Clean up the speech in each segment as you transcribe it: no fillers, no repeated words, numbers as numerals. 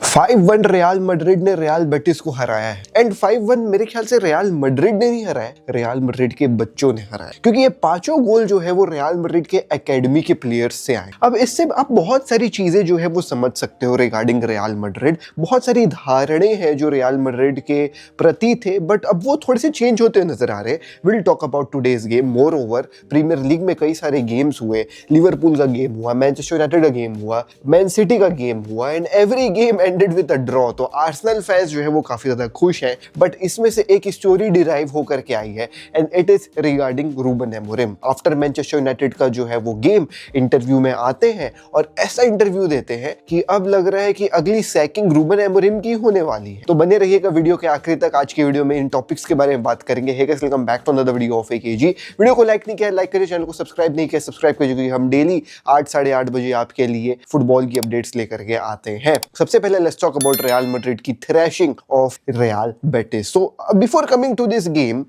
5-1 real Madrid ने real Betis को हराया है। एंड 5-1 मेरे ख्याल से रियल मैड्रिड ने नहीं हराया, रियल मैड्रिड के बच्चों ने हराया, क्योंकि ये पांचों गोल जो है वो रियल मैड्रिड के एकेडमी के प्लेयर्स से आए। अब इससे आप बहुत सारी चीजें जो है वो समझ सकते हो रिगार्डिंग रियल मैड्रिड। बहुत सारी धारणाएं हैं जो रियल मैड्रिड के प्रति थे, बट अब वो थोड़े से चेंज होते नजर आ रहे। Will talk about today's game. Moreover premier league में कई सारे गेम्स हुए, लिवरपूल का गेम हुआ, मैनचेस्टर यूनाइटेड का गेम हुआ, मैन सिटी का गेम हुआ, and every game ended with a draw. तो आर्सेनल फैंस जो है वो काफी ज्यादा खुश हैं, बट इसमें से एक स्टोरी डिराइव होकर के आई है, and it is regarding Ruben Amorim. After Manchester United का जो है वो गेम, इंटरव्यू में आते हैं और ऐसा इंटरव्यू देते हैं कि अब लग रहा है कि अगली सैकिंग रूबन एमोरिम की होने वाली है। तो बने रहिएगा वीडियो के आखिरी तक। आज की वीडियो में इन टॉपिक्स के बारे में बात करेंगे। Hey guys, welcome back to another video of AKG. Video को लाइक नहीं किया, लाइक करिए। चैनल को सब्सक्राइब नहीं किया, सब्सक्राइब करिए, क्योंकि हम डेली 8 साढ़े 8 बजे आपके लिए फुटबॉल की अपडेट्स लेकर के आते हैं। सबसे पहले let's talk about real Madrid की thrashing of Real Betis. So before coming to this game,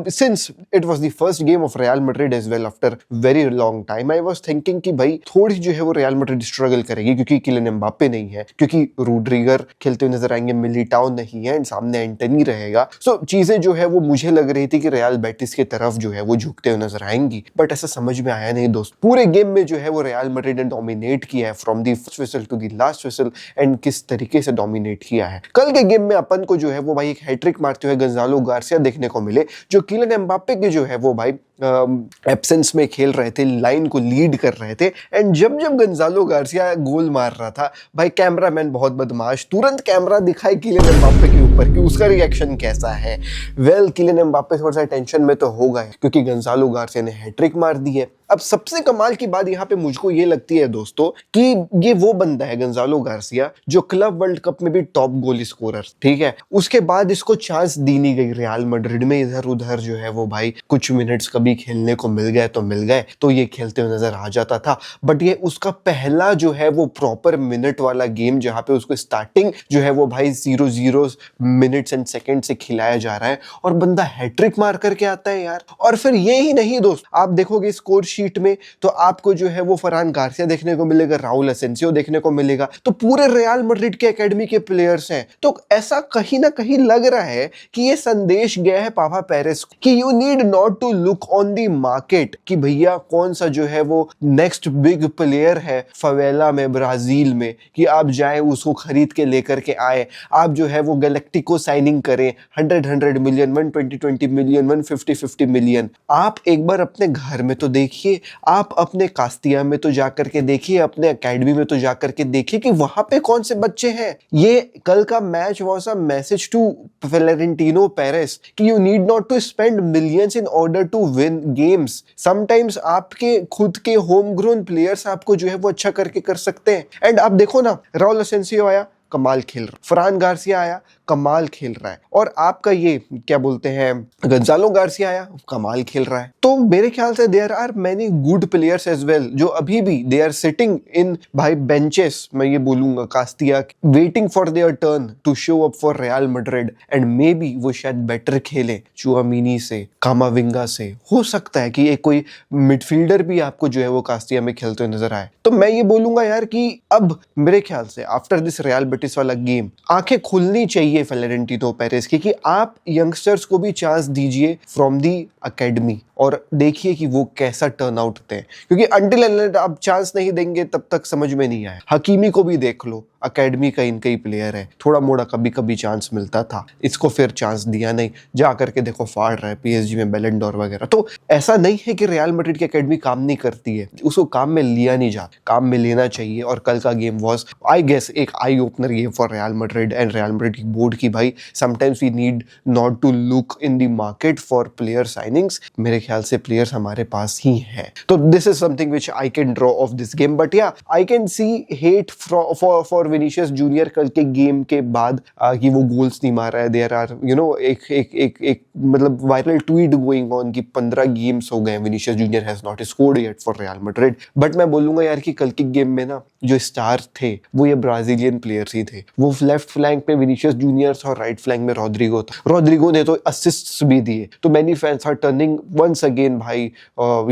since it was the first game of Real Madrid as well after very long time, I was thinking कि भाई थोड़ी जो है वो real Madrid struggle करेगी, क्योंकि Kylian Mbappe नहीं है, क्योंकि रूड्रिगर खेलते हुए नजर आएंगे, मिलिटाओ नहीं है, एंड सामने एंटनी रहेगा। सो चीजें जो है वो मुझे लग रही थी कि रियल बेटिस की तरफ जो है वो झुकते हुए नजर आएंगी, बट ऐसा समझ में आया नहीं दोस्त। पूरे गेम में जो है वो रियल मैड्रिड ने डोमिनेट किया है from the first whistle to the last whistle, and किस तरीके से डोमिनेट किया है। कल के गेम में अपन को जो है वो भाई एक हैट्रिक मारते हुए गंजालो गार्सिया देखने को मिले, जो किलियन एम्बाप्पे के जो है वो भाई एब्सेंस में खेल रहे थे, लाइन को लीड कर रहे थे। एंड जब जब गंजालो गार्सिया गोल मार रहा था, भाई कैमरामैन बहुत बदमाश, तुरंत कैमरा दिखाए किलियन एम्बाप्पे के ऊपर कि उसका रिएक्शन कैसा है। वेल, किलियन एम्बाप्पे थोड़ा सा टेंशन में तो हो गए, क्योंकि गंजालो गार्सिया ने हैट्रिक मार दी है। अब सबसे कमाल की बात यहाँ पे मुझको ये लगती है दोस्तों कि ये वो बंदा है गंजालो गार्सिया जो क्लब वर्ल्ड कप में भी टॉप गोल स्कोरर, ठीक है। उसके बाद इसको चांस दी नहीं गई रियल मैड्रिड में, इधर उधर जो है वो भाई कुछ मिनट्स कभी खेलने को मिल गए तो ये खेलते हुए नजर आ जाता था। बट ये उसका पहला जो है वो प्रॉपर मिनट वाला गेम, जहाँ पे उसको स्टार्टिंग जो है वो भाई 0-0 मिनट्स एंड सेकेंड से खिलाया जा रहा है, और बंदा हैट्रिक मार करके आता है यार। और फिर ये ही नहीं दोस्त, आप देखोगे स्कोर शीट में तो आपको जो है वो फरहान गार्सिया देखने को मिलेगा, राउल असेंसियो देखने को मिलेगा, तो पूरे रियल मैड्रिड के एकेडमी के प्लेयर्स हैं। तो ऐसा कहीं ना कहीं लग रहा है कि ये संदेश गया है पापा पेरेस कि you need not to look on the market, कि भैया कौन सा जो है वो नेक्स्ट बिग प्लेयर है फवेला में, ब्राजील में, कि आप जाए उसको खरीद के लेकर के आए। आप जो है वो गैलेक्टिको साइनिंग करें 100 मिलियन, 120 मिलियन, 150 मिलियन। आप एक बार अपने घर में तो देखिए, आप अपने कास्तिया में तो जाकर के देखिए, अपने एकेडमी में तो जाकर के देखिए कि वहां पे कौन से बच्चे हैं। ये कल का match was a message to Florentino Perez कि you need not to spend millions in order to win games. Sometimes आपके खुद के होम ग्रोन प्लेयर्स आपको जो है वो अच्छा करके कर सकते हैं। एंड आप देखो ना, राउल असेंसियो आया, कमाल खेल रहा, फरहान गार्सिया आया, कमाल खेल रहा है, और आपका ये क्या बोलते हैं गंजालो गार्सिया आया, कमाल खेल रहा है। तो मेरे ख्याल से there are many good players as well जो अभी भी दे आर सिटिंग इन भाई बेंचेस, मैं ये बोलूंगा Castilla, waiting for their turn to show up for Real Madrid, and maybe वो शायद बेटर खेले चुआमिनी से, कामाविंगा से। हो सकता है कि एक कोई मिडफील्डर भी आपको जो है वो कास्तिया में खेलते हुए नजर आए। तो मैं ये बोलूंगा यार कि अब मेरे ख्याल से आफ्टर दिस रियल बेटिस वाला गेम आंखें खुलनी चाहिए फ्लोरेंटिनो पेरेस की, कि आप यंगस्टर्स को भी चांस दीजिए फ्रॉम दी एकेडमी, और देखिए कि वो कैसा टर्न आउट होते हैं, क्योंकि अंटिल आप चांस नहीं देंगे तब तक समझ में नहीं आया। हकीमी को भी देख लो, एकेडमी का इनका ही प्लेयर है, थोड़ा मोड़ा कभी कभी चांस मिलता था, इसको फिर चांस दिया नहीं, जा करके देखो फाड़ रहा है पीएसजी में बैलन डोर वगैरह। तो ऐसा नहीं है कि रियल मैड्रिड की एकेडमी काम नहीं करती है, उसको काम में लिया नहीं जाता, काम में लेना चाहिए। और कल का गेम वाज आई गेस एक eye opener game for Real Madrid and Real Madrid की बोर्ड की भाई sometimes we need not to look in the market for player signings. मेरे ख्याल से प्लेयर्स हमारे पास ही हैं, तो this is something which I can draw of this game. But yeah I can see hate for Vinicius Junior कल के गेम के बाद कि वो गोल्स नहीं मार रहा है। देयर आर यू नो एक मतलब वायरल ट्वीट गोइंग ऑन कि 15 गेम्स हो गए Vinicius junior has not scored yet for Real Madrid. But मैं बोलूंगा यार कि कल के गेम में ना जो स्टार थे वो ये ब्राजीलियन प्लेयर्स ही थे। वो लेफ्ट फ्लैंक में विनीशियस जूनियर्स और राइट फ्लैंक में रोड्रिगो था। रोड्रिगो ने तो असिस्ट्स भी दिए, तो many fans are turning on once again भाई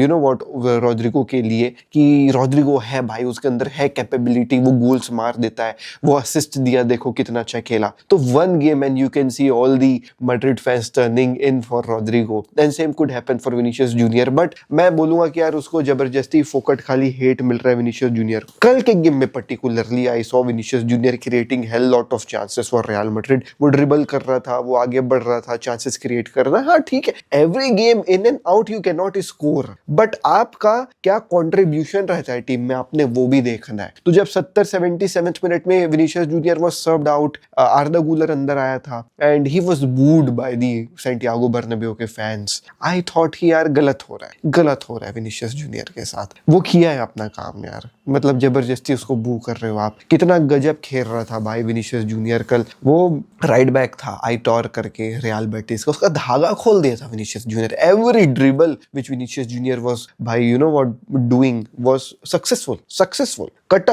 यू नो व्हाट रॉड्रिगो के लिए कि रॉड्रिगो है भाई, उसके अंदर है कैपेबिलिटी, वो गोल्स मार देता है, वो असिस्ट दिया, देखो कितना अच्छा खेला। तो one game and you can see all the Madrid fans turning in for Rodrigo, and same could happen for Vinicius junior. But मैं बोलूंगा कि यार उसको जबरदस्ती फोकट खाली हेट मिल रहा है विनीशियस जूनियर। कल के गेम में particularly I saw Vinicius junior creating hell lot of chances for Real Madrid. वो ड्रिबल कर रहा था, वो आगे बढ़ रहा था, चांसेस क्रिएट कर रहा है। हाँ ठीक है, every game in and out you can not score, but आपका क्या कॉन्ट्रीब्यूशन रहता है टीम में, आपने वो भी देखना है। तो जब 77 मिनट में Vinicius Junior was served out, Arda Guler अंदर आया था and he was booed by the Santiago Bernabeu के फैंस। आई थॉट ही यार गलत हो रहा है विनीशियस जूनियर के साथ। वो किया है अपना काम यार, मतलब जबरदस्ती उसको बू कर रहे हो आप। कितना गजब खेल रहा था भाई विनीशियस जूनियर कल। वो राइट बैक था आइटोर करके रियल बेटिस का, उसका धागा खोल दिया था Vinicius Junior. Every dribble which Vinicius Junior was भाई you know what doing was successful cut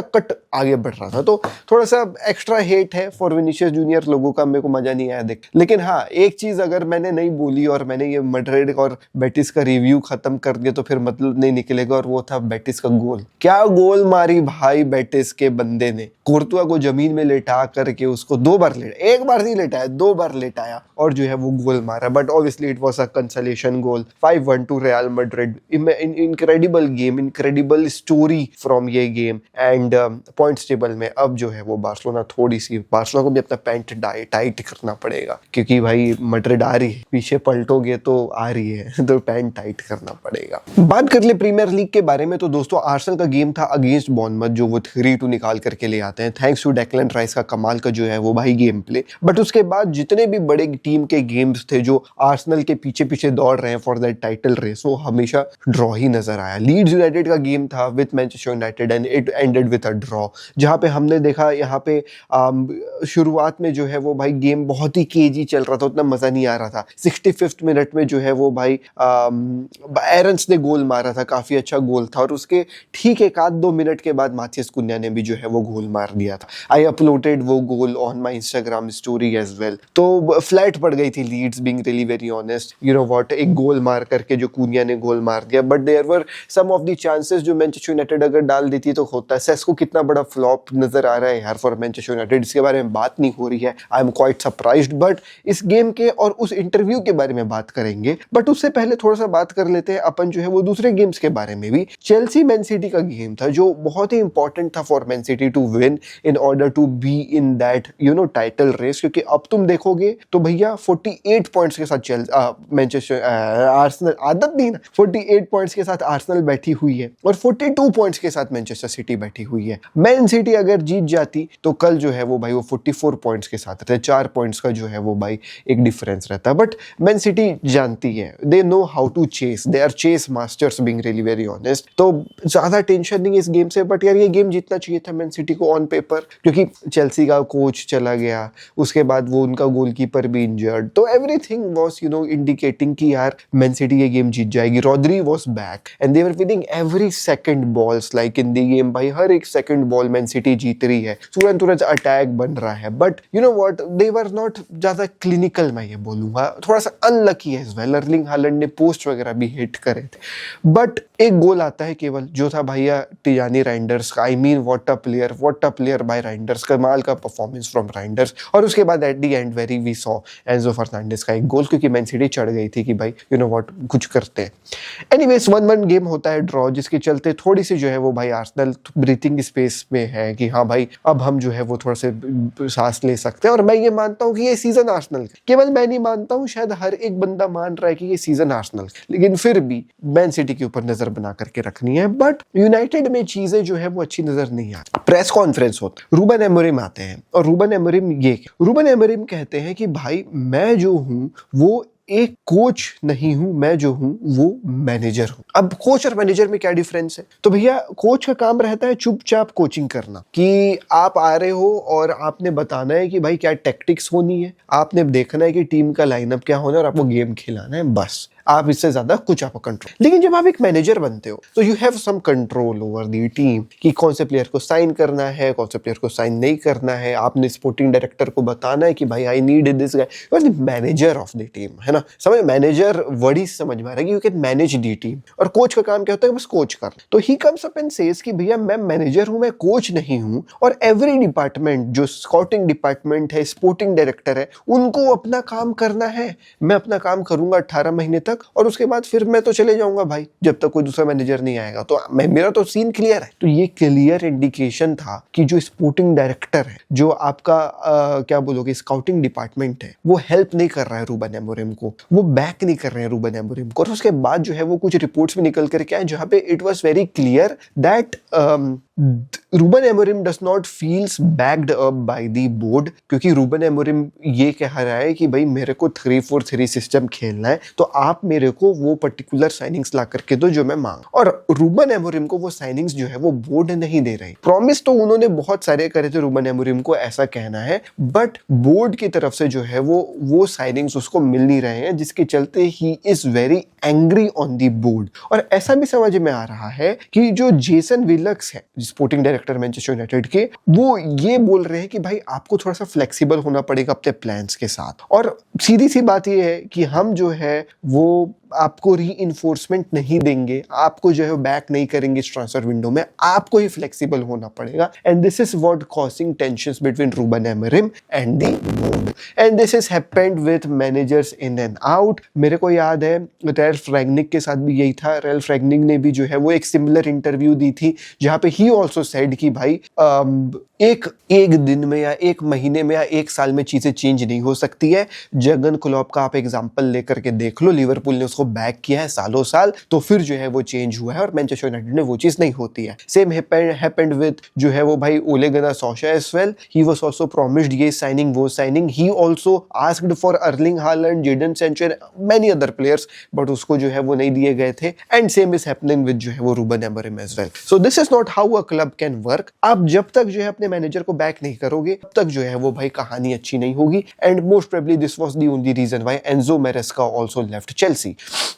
आगे बढ़ रहा था। तो थोड़ा सा एक्स्ट्रा हेट है फॉर विनीशियस जूनियर लोगों का, मेरे को मजा नहीं आया देख। लेकिन हाँ, एक चीज अगर मैंने नहीं बोली और मैंने ये मैड्रिड और बेटिस का रिव्यू खत्म कर दिया तो फिर मतलब नहीं निकलेगा, और वो था बेटिस का गोल। क्या गोल मारी भाई बेटिस के बंदे ने, कोर्तुआ को जमीन में लेटा करके उसको एक बार नहीं लेटाया, 2 बार लेटाया और जो है वो गोल मारा। But obviously it was a consolation goal. 5-1 to Real Madrid. Incredible game, incredible story from ये गेम। एंड पॉइंट्स टेबल में अब जो है वो बार्सिलोना को भी अपना पैंट टाइट करना पड़ेगा, क्योंकि भाई मैड्रिड आ रही है, पीछे पलटोगे तो आ रही है, तो पैंट टाइट करना पड़ेगा। बात कर ले प्रीमियर लीग के बारे में, तो दोस्तों आर्सेनल का गेम था अगेंस्ट बॉर्नमथ, जो वो 3-2 निकाल करके ले आते हैं थैंक्स टू डेक्लन राइस का कमाल का जो है वो भाई गेम प्ले। बट उसके बाद जितने भी बड़े टीम के गेम्स थे जो आर्सेनल के पीछे पीछे दौड़ रहे हैं फॉर दैट टाइटल रेस, वो हमेशा ड्रॉ ही नजर आया। लीड्स यूनाइटेड का गेम था with Manchester United and it ended with a draw, जहां पे हमने देखा यहाँ पे शुरुआत में जो है वो भाई गेम बहुत ही केजी चल रहा था, उतना मजा नहीं आ रहा था। 65th मिनट में जो है वो भाई एरन्स ने गोल मारा था, काफी अच्छा गोल था, और उसके ठीक 1-2 मिनट के बाद माथियस कुन्या ने भी जो है वो गोल मार दिया था। आई अपलोडेड वो goal on my Instagram story as well. तो फ्लैट पड़ गई थी Leeds, being really very honest, you know what, एक गोल मार करके जो कुन्या ने गोल मार दिया। But there were some of the chances जो मैनचेस्टर यूनाइटेड अगर डाल देती तो होता है। सेस्को कितना बड़ा फ्लॉप नजर आ रहा है यार फॉर मैनचेस्टर यूनाइटेड, इसके बारे में बात नहीं हो रही है। I am quite surprised. But इस गेम के और उस इंटरव्यू के बारे में बात करेंगे, बट उससे पहले थोड़ा सा बात कर लेते हैं अपन जो है वो दूसरे गेम्स के बारे में भी। चेल्सी मैन सिटी का गेम था जो बहुत ही इंपॉर्टेंट था for Man City to win in order to be in that you know title race, क्योंकि अब तुम देखोगे तो भैया 48 पॉइंट्स के साथ मैनचेस्टर आर्सेनल, आदत नहीं ना, 48 पॉइंट्स के साथ आर्सेनल बैठी हुई है और 42 पॉइंट्स के साथ मैनचेस्टर सिटी बैठी हुई है। मैन सिटी अगर जीत जाती तो कल जो है वो भाई वो 44 पॉइंट्स के साथ रहते, 4 पॉइंट्स का जो है वो भाई एक डिफरेंस रहता। बट मैन सिटी जानती है, they know how to chase, they are chase masters being really very honest. तो ज्यादा टेंशन नहीं इस गेम से, बट यार ये गेम जीतना चाहिए था मैन सिटी को ऑन पेपर, क्योंकि चेल्सी का कोच चला गया, उसके बाद वो उनका गोलकीपर भी इंजर्ड, तो everything was you know indicating कि यार मैन सिटी ये गेम जीत जाएगी। Rodri was back and they were winning every second balls like in the game. भाई हर एक सेकंड बॉल मैन सिटी जीत रही है, तुरंत अटैक बन रहा है। But you know what, they were not ज्यादा क्लिनिकल, मैं ये बोलूंगा थोड़ा सा अनलकी है इस बार। अर्लिंग हालैंड ने पोस्ट वगैरह भी हिट करे थे, बट एक गोल आता है केवल, जो था भैया टिजानी राइंडर्स का। I mean what a player by Reijnders, कमाल का परफॉर्मेंस फ्रॉम राइंडर्स। और उसके बाद at the end very we saw Enzo Fernandez का एक गोल, क्योंकि मैन सिटी चढ़ गई थी कि भाई यू नो व्हाट कुछ करते हैं। एनीवेज 1-1 गेम होता है ड्रॉ, जिसके चलते थोड़ी सी जो है वो भाई आर्सेनल ब्रीथिंग स्पेस में है कि हाँ भाई अब हम जो है वो थोड़ा से सांस ले सकते हैं। और मैं ये मानता हूँ कि ये सीजन आर्सेनल, केवल मैं नहीं मानता हूँ, शायद हर एक बंदा मान रहा है कि ये सीजन आर्सेनल, लेकिन फिर भी मैन सिटी के ऊपर नजर बना करके रखनी है। बट यूनाइटेड में चीजें जो है वो अच्छी नजर नहीं आती। प्रेस कॉन्फ्रेंस होता, रूबन एमोरिम आते हैं और रूबन एमोरिम कहते हैं कि भाई मैं जो हूं वो एक कोच नहीं हूं, मैं जो हूं वो मैनेजर हूं। अब कोच और मैनेजर में क्या डिफरेंस है? तो भैया कोच का काम रहता है चुपचाप कोचिंग करना, कि आप आ रहे हो और आपने बताना है कि भाई क्या टैक्टिक्स होनी है, आपने देखना है कि टीम का लाइनअप क्या होना है और आपको गेम खिलाना है, बस। आप इससे ज्यादा कुछ आप कंट्रोल। लेकिन जब आप एक मैनेजर बनते हो तो you have some control over the team कि कौन से प्लेयर को साइन करना है, कौन से प्लेयर को साइन नहीं करना है। आपने स्पोर्टिंग डायरेक्टर को बताना है कि भाई I need this guy, you are the manager of the team, है ना। समझ, मैनेजर वर्ड ही समझ में आ रहा है कि you can manage the team. और कोच का काम क्या होता है, बस कोच कर। तो he comes up and says कि भैया मैं मैनेजर हूं, मैं कोच नहीं हूं, और एवरी डिपार्टमेंट, जो स्काउटिंग डिपार्टमेंट है, स्पोर्टिंग डायरेक्टर है, उनको अपना काम करना है। मैं अपना काम करूंगा 18 महीने तक, और उसके बाद फिर मैं तो चले जाऊंगा भाई, जब तक कोई दूसरा मैनेजर नहीं आएगा। तो मेरा तो सीन क्लियर है। तो ये क्लियर इंडिकेशन था कि जो स्पोर्टिंग डायरेक्टर है, जो आपका क्या बोलोगे स्काउटिंग डिपार्टमेंट है, वो हेल्प नहीं कर रहा है रूबन अमोरिम को, वो बैक नहीं कर रहे हैं रूबन अमोरिम को। और उसके बाद जो है वो कुछ रिपोर्ट्स भी निकल करके आए जहां पे it was very clear that Ruben Amorim does not feels backed up by the board, क्योंकि रूबन अमोरिम ये कह रहा है कि भाई मेरे को 3-4-3 सिस्टम खेलना है, तो आप मेरे को वो पर्टिकुलर साइनिंग्स ला करके दो जो मैं मांग। और रूबन अमोरिम को वो साइनिंग्स जो है वो बोर्ड नहीं दे रही। प्रॉमिस तो उन्होंने बहुत सारे करे थे रूबन अमोरिम को, ऐसा कहना है, बट बोर्ड की तरफ से जो है वो साइनिंग्स उसको मिल नहीं रहे हैं, जिसके चलते he is very angry on the board. और ऐसा भी समझ में आ रहा है कि जो जेसन विलक्स है, स्पोर्टिंग डायरेक्टर मैनचेस्टर यूनाइटेड के, वो ये बोल रहे हैं कि भाई आपको थोड़ा सा फ्लेक्सिबल होना पड़ेगा अपने प्लान्स के साथ। और सीधी सी बात ये है कि हम जो है वो आपको री-इन्फोर्समेंट नहीं देंगे, आपको जो है बैक नहीं करेंगे इस ट्रांसफर विंडो में, आपको ही फ्लेक्सिबल होना पड़ेगा। And this is what causing tensions between Ruben Amorim and the board, and this is happened with managers in and out. मेरे को याद है रैल्फ रैंगनिक के साथ भी यही था। रैल्फ रैंगनिक ने भी जो है वो एक सिमिलर इंटरव्यू दी थी जहां पे ही ऑल्सो सेड कि भाई एक दिन में या एक महीने में या एक साल में चीजें चेंज नहीं हो सकती है। जर्गन क्लॉप का आप एग्जांपल लेकर के देख लो, लिवरपूल ने उसको बैक किया है सालों साल, तो फिर जो है वो चेंज हुआ है, और मैनचेस्टर यूनाइटेड में वो चीज नहीं होती है। सेम हैपेंड विद जो है वो भाई Ole Gunnar Solskjaer as well. He was also promised ये साइनिंग वो signing, he also asked for Erling Haaland, Jadon Sancho, many other players, but उसको जो है वो नहीं दिए गए थे। And same is happening with जो है वो Ruben Amorim as well. So this is not how a club can work. आप जब तक जो है अपने मैनेजर को बैक नहीं करोगे, तब तक जो है वो भाई कहानी अच्छी नहीं होगी। And most probably this was the only reason why Enzo Maresca also left Chelsea.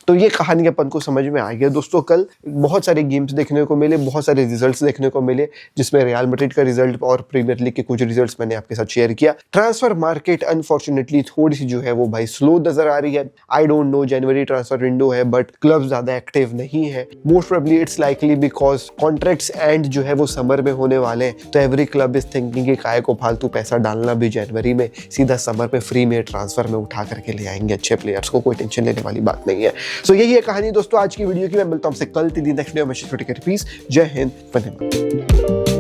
तो ये कहानी अपन को समझ में आ गया दोस्तों। कल बहुत सारे गेम्स देखने को मिले, बहुत सारे रिजल्ट्स देखने को मिले, जिसमें रियल मैड्रिड का रिजल्ट और प्रीमियर लीग के कुछ रिजल्ट्स मैंने आपके साथ शेयर किया। ट्रांसफर मार्केट अनफॉर्चुनेटली थोड़ी सी जो है वो भाई स्लो नजर आ रही है। I don't know, January transfer window है बट क्लब ज्यादा एक्टिव नहीं है। Most probably it's likely because contracts and जो है वो समर में होने वाले हैं, तो एवरी क्लब इज थिंकिंग कि काय को फालतू पैसा डालना भी जनवरी में, सीधा समर में फ्री में ट्रांसफर में उठा करके ले आएंगे अच्छे प्लेयर्स को, कोई टेंशन लेने वाली बात नहीं है। सो यही है कहानी दोस्तों आज की वीडियो की। मैं मिलता हूं आपसे कल, नेक्स्ट वीडियो में। जय हिंद, वंदे मातरम।